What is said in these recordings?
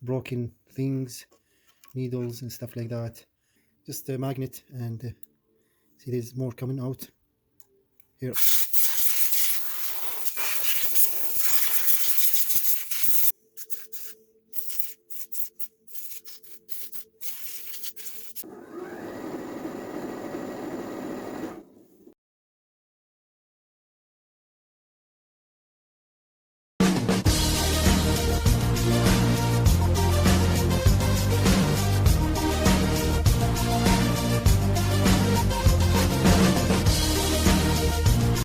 broken things, needles and stuff like that. Just a magnet, and see there's more coming out here.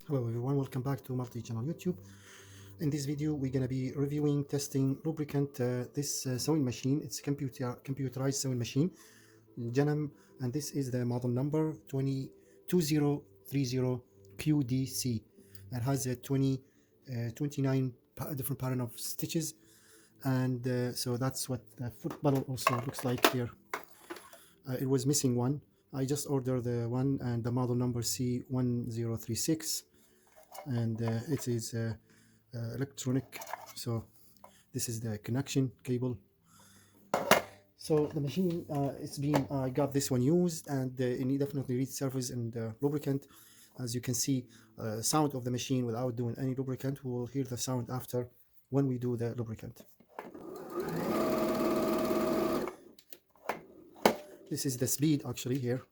Hello everyone, welcome back to multi-channel YouTube. In this video we're going to be reviewing, testing lubricant, this sewing machine. It's a computerized sewing machine, Janome, and this is the model number 2030QDC. It has a 29 different pattern of stitches, and so that's what the foot pedal also looks like here. It was missing one. I just ordered the one, and the model number C1036, and it is electronic. So this is the connection cable. So the machine, it's been, I got this one used, and it definitely needs service and lubricant. As you can see, sound of the machine without doing any lubricant. We will hear the sound after when we do the lubricant. This is the speed actually here.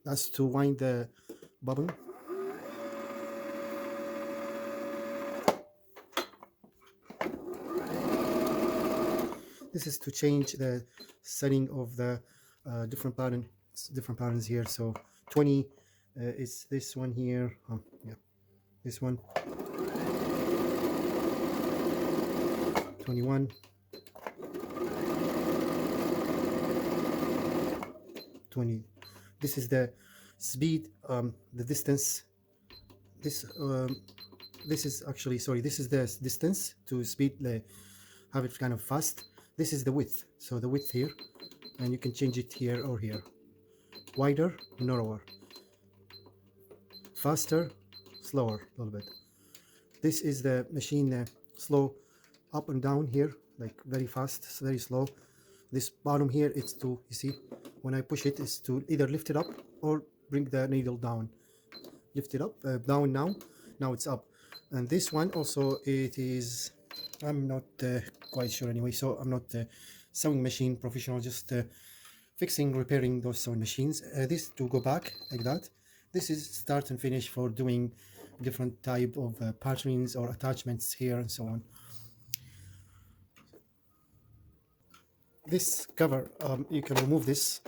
That's to wind the button. This is to change the setting of the different patterns here. So 20 is this one here. Yeah, this one. 21. 20. This is the speed, the distance. This is actually, sorry, this is the distance to speed, have it kind of fast. This is the width, so the width here, and you can change it here or here. Wider, narrower, faster, slower, a little bit. This is the machine, slow up and down here, like very fast, very slow. This bottom here, it's to, you see, when I push it, is to either lift it up or bring the needle down. Lift it up, down now it's up. And this one also, it is, I'm not quite sure anyway, so I'm not a sewing machine professional, just fixing, repairing those sewing machines. This to go back like that. This is start and finish for doing different type of patterns or attachments here and so on. This cover, you can remove this,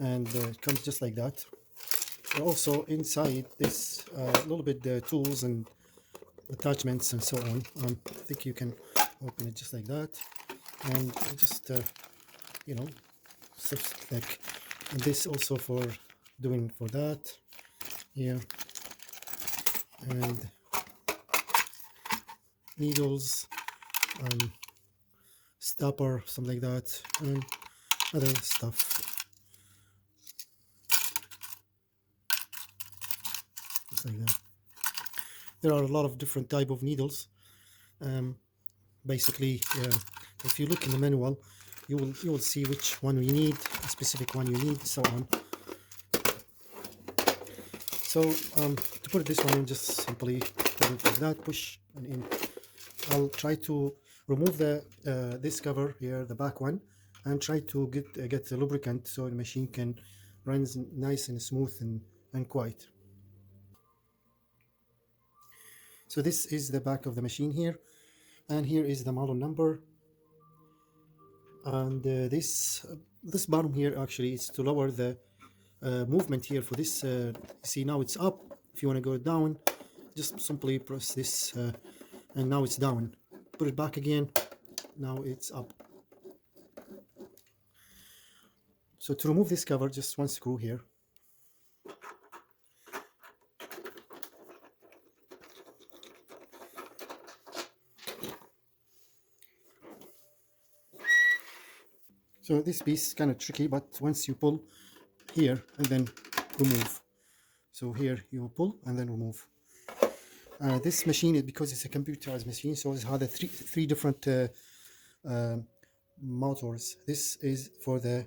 and it comes just like that. Also inside this a little bit the tools and attachments and so on. I think you can open it just like that, and just you know, like, and this also for doing for that here, and needles, stopper, something like that, and other stuff. Just like that. There are a lot of different type of needles. Basically, if you look in the manual, you will see which one you need, a specific one you need, so on. So to put this one in, just simply put it like that, push and in. I'll try to remove the this cover here, the back one, and try to get the lubricant so the machine can run nice and smooth and quiet. So this is the back of the machine here, and here is the model number. And this bottom here actually is to lower the movement here for this. See, now it's up. If you want to go down, just simply press this, and now it's down. Put it back again. Now it's up. So to remove this cover, just one screw here. So this piece is kind of tricky, but once you pull here and then remove. So here you pull and then remove. This machine, because it's a computerized machine, so it has the three different um, motors. This is for the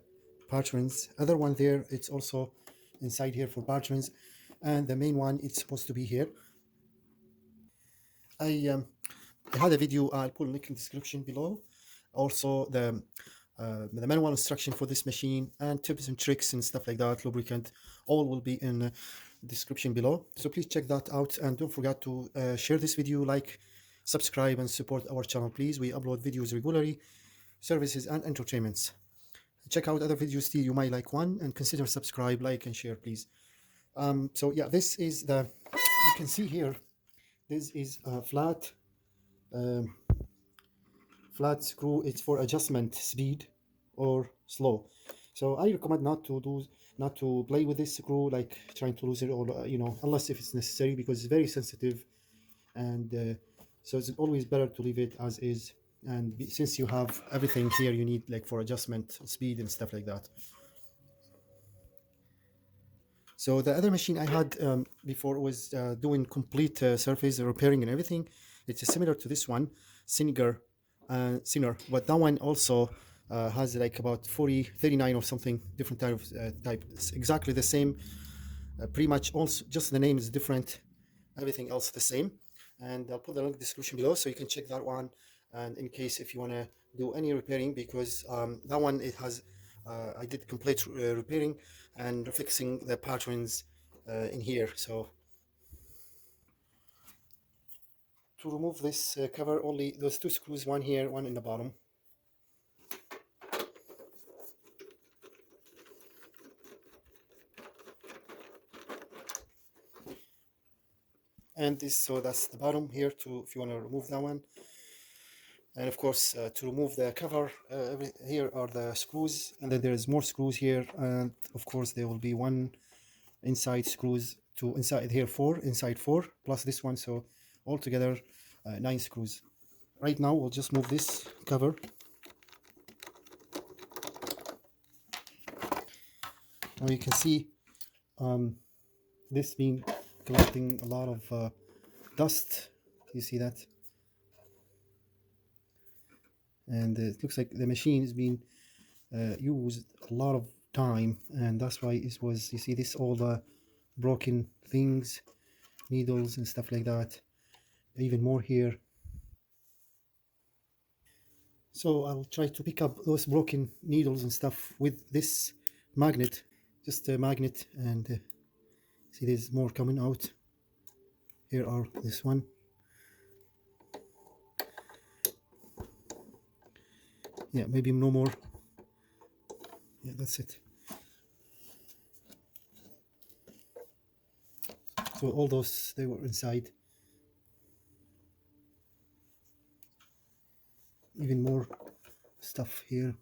parchments. Other one there, it's also inside here for parchments, and the main one, it's supposed to be here. I had a video, I'll put a link in the description below. Also the manual instruction for this machine and tips and tricks and stuff like that, lubricant, all will be in the description below. So please check that out, and don't forget to share this video, like, subscribe, and support our channel, please. We upload videos regularly, services and entertainments. Check out other videos too, you might like one, and consider subscribe, like, and share, please. So yeah, this is you can see here, this is a um, flat screw. It's for adjustment speed or slow. So I recommend not to play with this screw, like trying to lose it, or unless if it's necessary, because it's very sensitive, and so it's always better to leave it as is. And since you have everything here you need, like for adjustment speed and stuff like that. So the other machine I had before was doing complete surface repairing and everything. It's similar to this one, Singer, but that one also has like about 39 or something different type. It's exactly the same, pretty much. Also, just the name is different. Everything else the same. And I'll put the link in the description below, so you can check that one. And in case if you want to do any repairing, because that one, it has I did complete repairing and fixing the parchments in here. So to remove this cover, only those two screws, one here, one in the bottom. And this, so that's the bottom here, to if you want to remove that one. And of course, to remove the cover, here are the screws, and then there's more screws here, and of course there will be one inside screws, to inside here, inside four plus this one, so altogether 9 screws. Right now we'll just move this cover. Now you can see this been collecting a lot of dust. You see that? And it looks like the machine has been used a lot of time, and that's why it was, you see this, all the broken things, needles and stuff like that, even more here. So I'll try to pick up those broken needles and stuff with this magnet, just a magnet, and see there's more coming out. Here are this one. Yeah, maybe no more. Yeah, that's it. So all those, they were inside. Even more stuff here.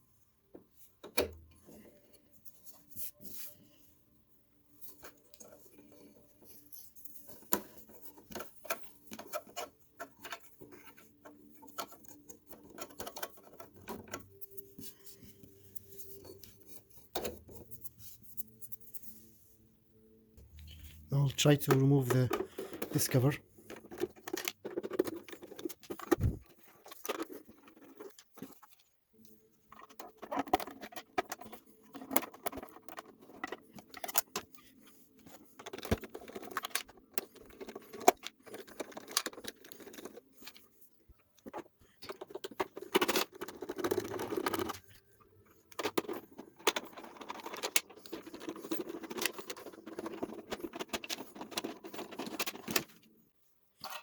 I'll try to remove this cover.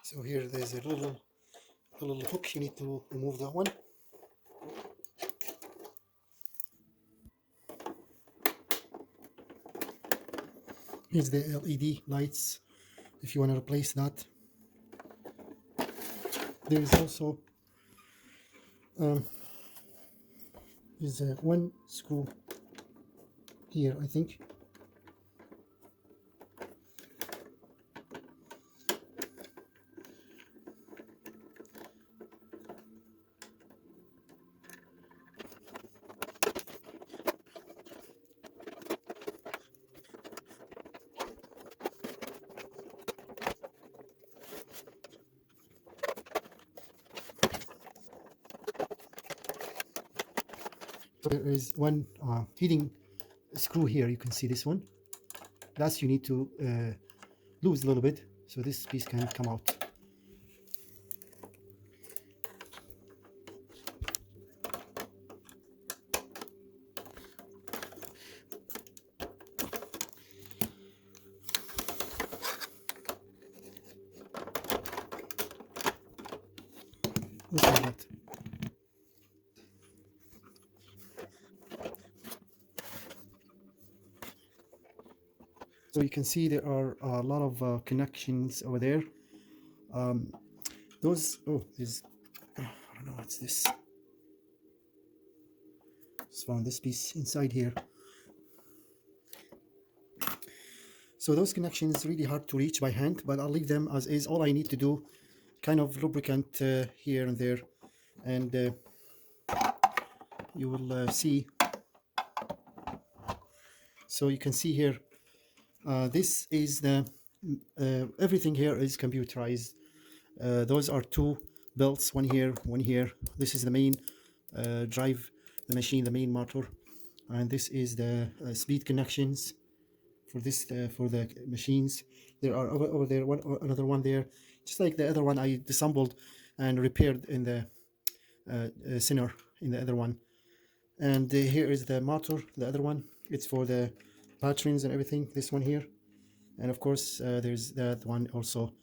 So here there's a little hook, you need to remove that one. Here's the LED lights, if you want to replace that. There's also there's one screw here, I think. So there is one heating screw here. You can see this one. That's you need to loose a little bit so this piece can come out. Look at that. So you can see there are a lot of connections over there. Those, oh, there's, I don't know what's this. Just found this piece inside here. So those connections really hard to reach by hand, but I'll leave them as is. All I need to do, kind of lubricant here and there, and you will see. So you can see here, this is the everything here is computerized. Those are two belts, one here, one here. This is the main drive the machine, the main motor, and this is the speed connections for this for the machines. There are over there another one there, just like the other one I disassembled and repaired in the center in the other one. And here is the motor, the other one. It's for the batteries and everything. This one here, and of course there's that one also.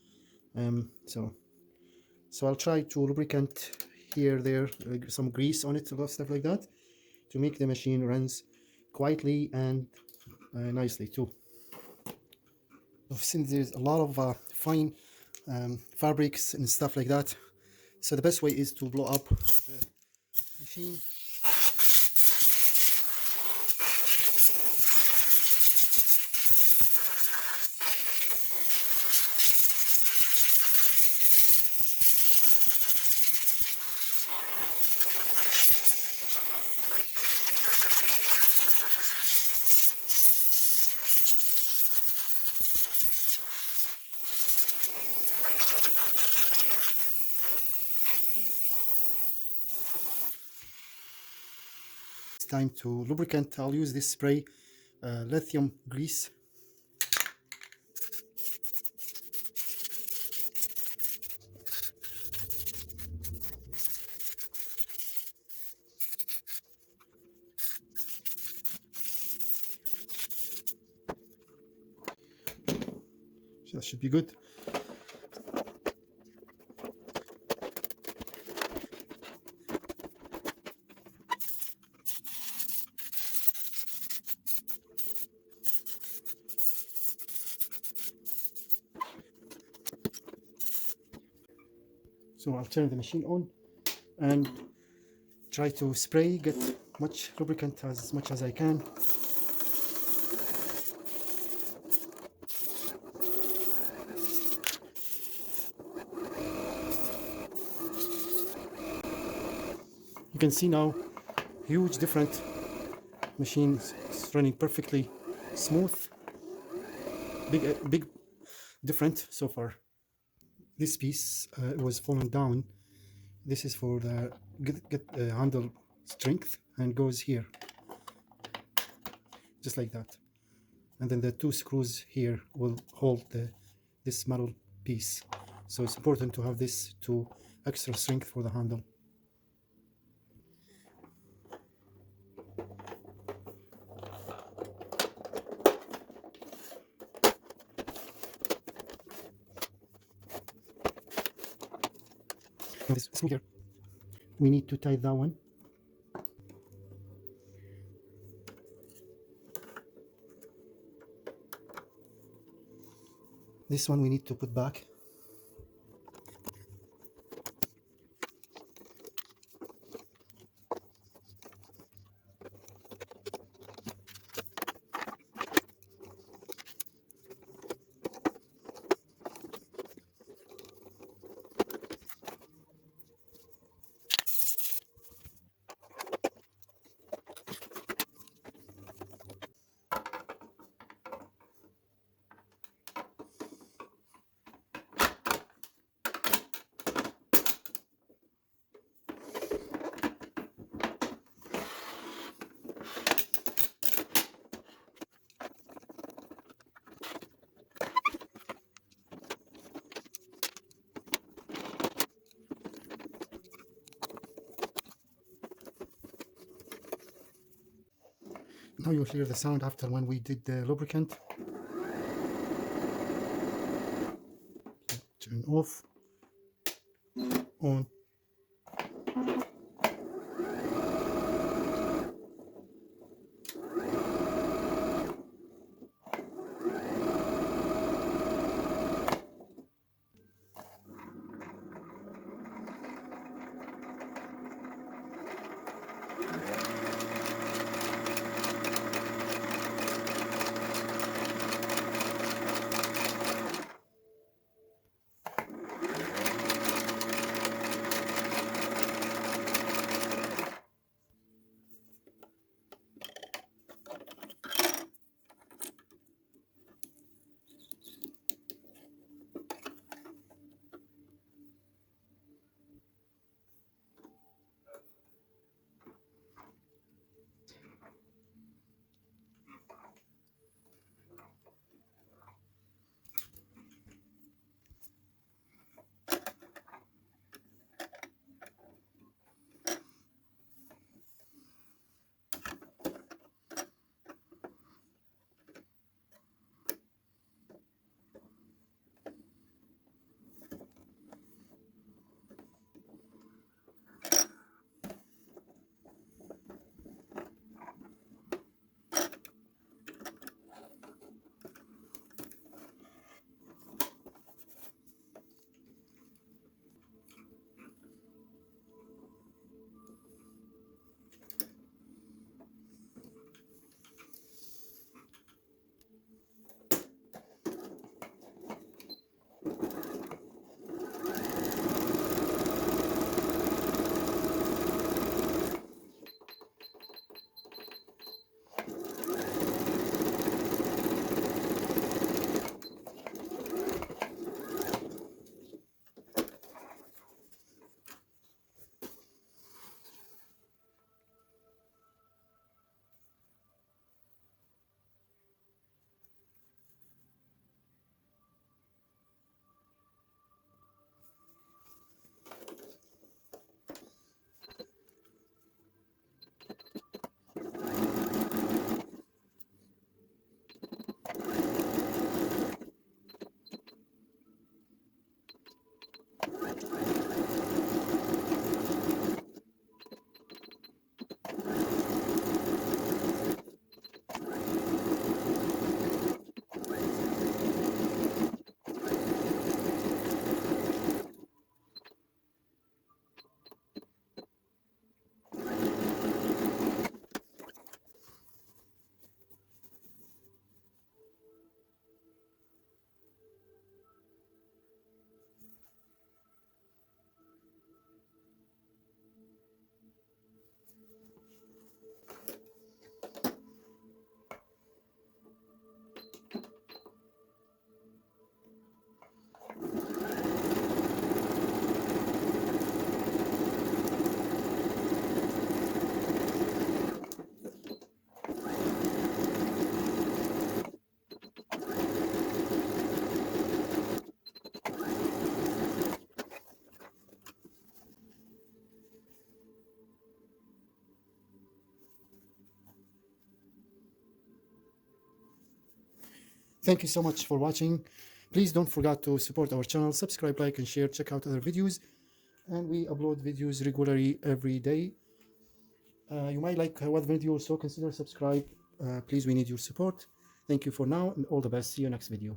So I'll try to lubricant here, there, some grease on it, stuff like that, to make the machine runs quietly and nicely too. Since there's a lot of fine fabrics and stuff like that, so the best way is to blow up the machine. Time to lubricant. I'll use this spray, lithium grease. So that should be good. So I'll turn the machine on and try to spray, get much lubricant as much as I can. You can see now, huge different machines. It's running perfectly smooth. Big different so far. This piece was fallen down. This is for the get handle strength, and goes here, just like that. And then the two screws here will hold this metal piece. So it's important to have this to extra strength for the handle. And this screw here, we need to tie that one. This one we need to put back. Now you'll hear the sound after when we did the lubricant. Turn off, on. Thank you so much for watching. Please don't forget to support our channel, subscribe, like, and share. Check out other videos. And we upload videos regularly every day. You might like what video, so consider subscribe. Please, we need your support. Thank you for now, and all the best. See you next video.